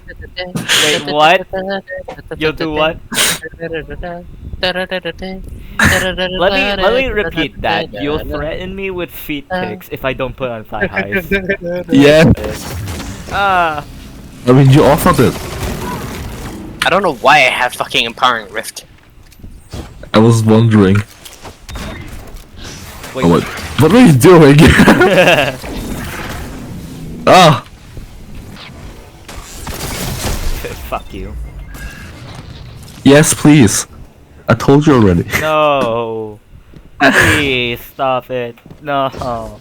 Wait, what? You'll do what? Let me repeat that. You'll threaten me with feet pics if I don't put on thigh highs. Yeah. Ah, I mean, you offered it. I don't know why I have fucking empowering rift. I was wondering. wait. Oh, what are you doing? Ah! Fuck you. Yes, please. I told you already. No. Please stop it. No.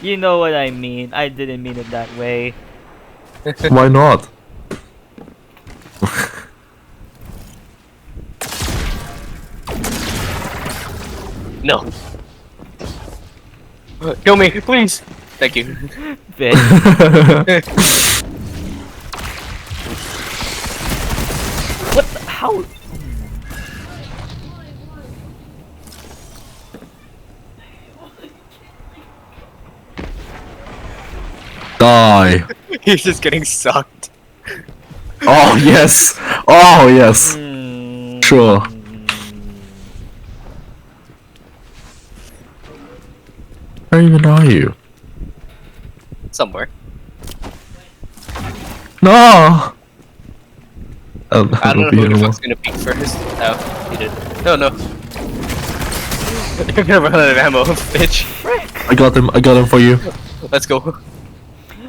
You know what I mean. I didn't mean it that way. Why not? No. Kill me, please. Thank you. Bitch. What the, how? Die. He's just getting sucked. Oh, yes. Oh, yes. Mm, Sure. Where even are you? Somewhere. No! I don't know be who the anymore. fuck's gonna peek first. Oh, he did. No, no. You're gonna run out of ammo, bitch. I got him for you. Let's go.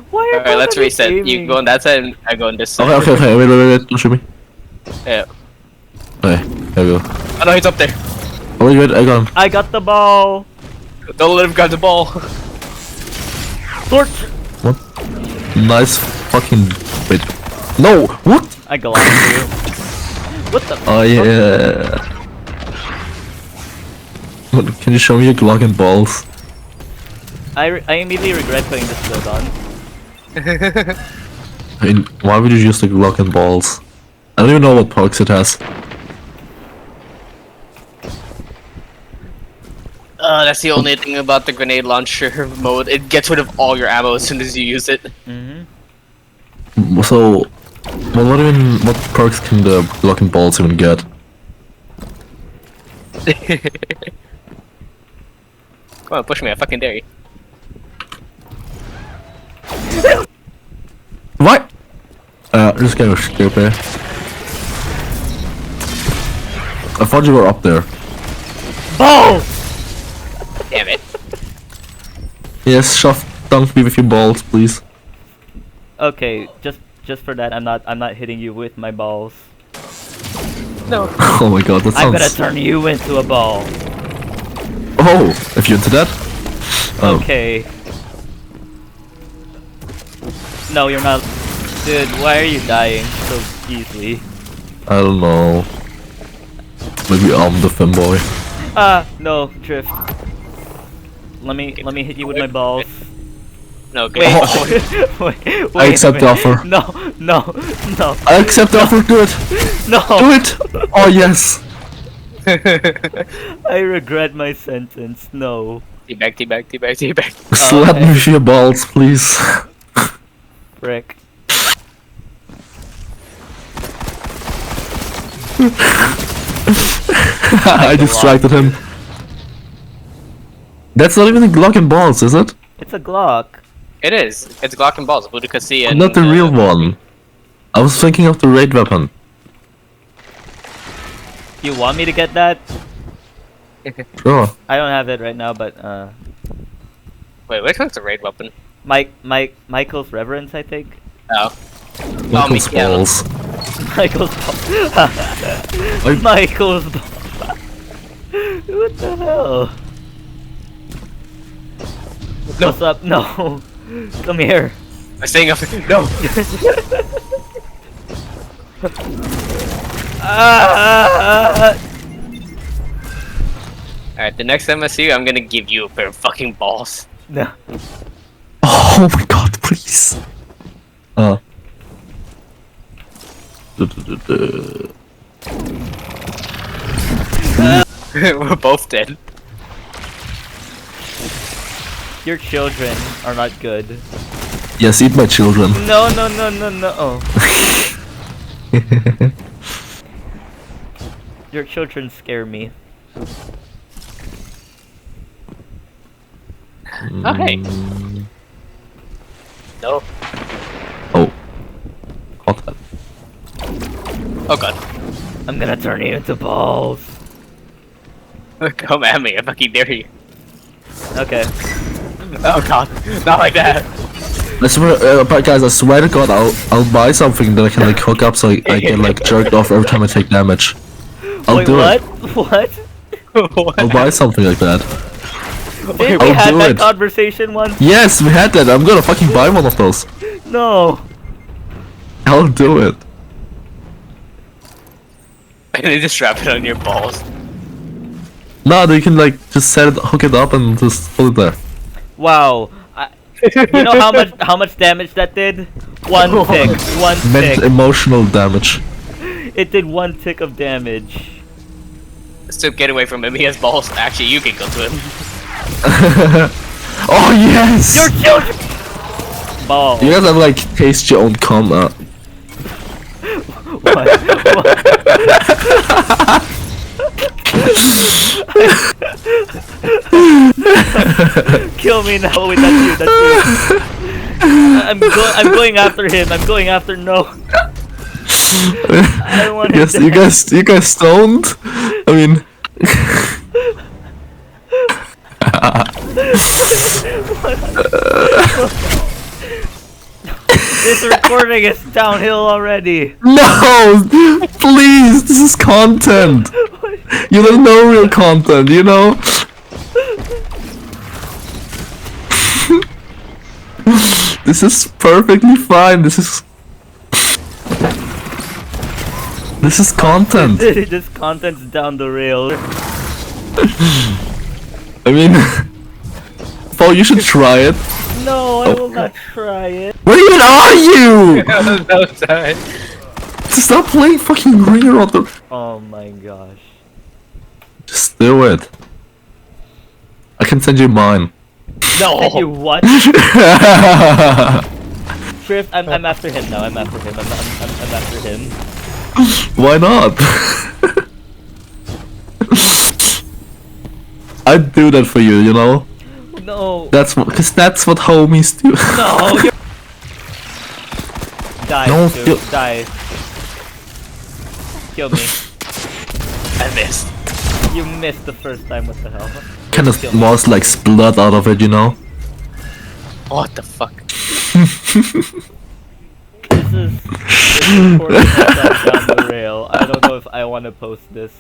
why are Alright, let's both of you reset. You aiming? go on that side and I go on this side. Okay, wait, don't shoot me. Yeah. Okay, there we go. Oh no, he's up there. Oh, wait, I got him. I got the ball. Don't let him grab the ball. Torch. What? Nice fucking... Wait. No! What? I glocked you. What the? Oh, yeah. What, can you show me your Glock and Balls? I immediately regret putting this build on. I mean, why would you use the Glock and Balls? I don't even know what perks it has. That's the only thing about the grenade launcher mode. It gets rid of all your ammo as soon as you use it. So, well, what perks can the Glock and Balls even get? Come on, push me, I fucking dare you. What? This game was stupid. I thought you were up there. Ball. Damn it. Yes, dunk me with your balls, please. Okay, just for that, I'm not hitting you with my balls. No. Oh my god, that I'm sounds... gonna turn you into a ball. Oh, if you're into that? Oh. Okay. No, you're not. Dude, why are you dying so easily? I don't know. Maybe I'm the femboy. Ah, no, drift. Let me hit you with my balls. No, Wait, good. wait, I accept the offer. No. I accept the offer, do it! No. Do it! Oh yes! I regret my sentence. No. Teabag, teabag, teabag, teabag. Slap me with your balls, please. Frick. I distracted him. That's not even a Glock and Balls, is it? It's a Glock. It is. It's Glock and Balls, Ludicrousy and... Not the real one. I was thinking of the raid weapon. You want me to get that? Sure. I don't have it right now, but Wait, which one's a raid weapon? Michael's Reverence, I think. Oh. Michael's yeah, balls. Michael's balls. Michael's balls. What the hell? No. What's up? No. Come here. I'm staying up. No! Alright, the next time I see you, I'm gonna give you a pair of fucking balls. No. Oh my god, please. We're both dead. Your children are not good. Yes, eat my children. No, no, no, no, no. Oh. Your children scare me. Okay. No. Oh. Caught that. Oh god. I'm gonna turn you into balls. Come at me, I fucking dare you. Okay. Oh god. Not like that. I swear, but guys, I swear to God, I'll buy something that I can like hook up so I get like jerked off every time I take damage. I'll Wait, do what? it. What? I'll buy something like that. Did we I'll had do that it. conversation once? Yes, we had that. I'm gonna fucking buy one of those. No. I'll do it. And they just strap it on your balls. No, they can like just hook it up and just put it there. Wow. You know how much damage that did? One tick. One tick. Emotional damage. It did one tick of damage. So get away from him, he has balls. Actually, you can go to him. Oh yes! Your children. Balls. You guys have like taste your own cum. What? Kill me now. Wait, that's you. That's you. I'm going after him. I'm going after no. I don't want Yes, him you dead. guys stoned. I mean, This recording is downhill already. no, please. This is content. You don't know real content, you know. This is perfectly fine. This is content. This content's down the rail. I mean, Paul, you should try it. No, I will not try it. Where even are you? No time. Stop playing fucking Ringer on the. Oh my gosh. Just do it. I can send you mine. No. You what? Drift, I'm after him now. I'm after him. I'm after him. Why not? I'd do that for you, you know? No. That's what homies do. No. You're... Die. No, dude, you- die. Kill me. I missed. You missed the first time. What the hell? Kind of more like blood out of it, you know? What the fuck? This recording has gone down the rail. I don't know if I want to post this.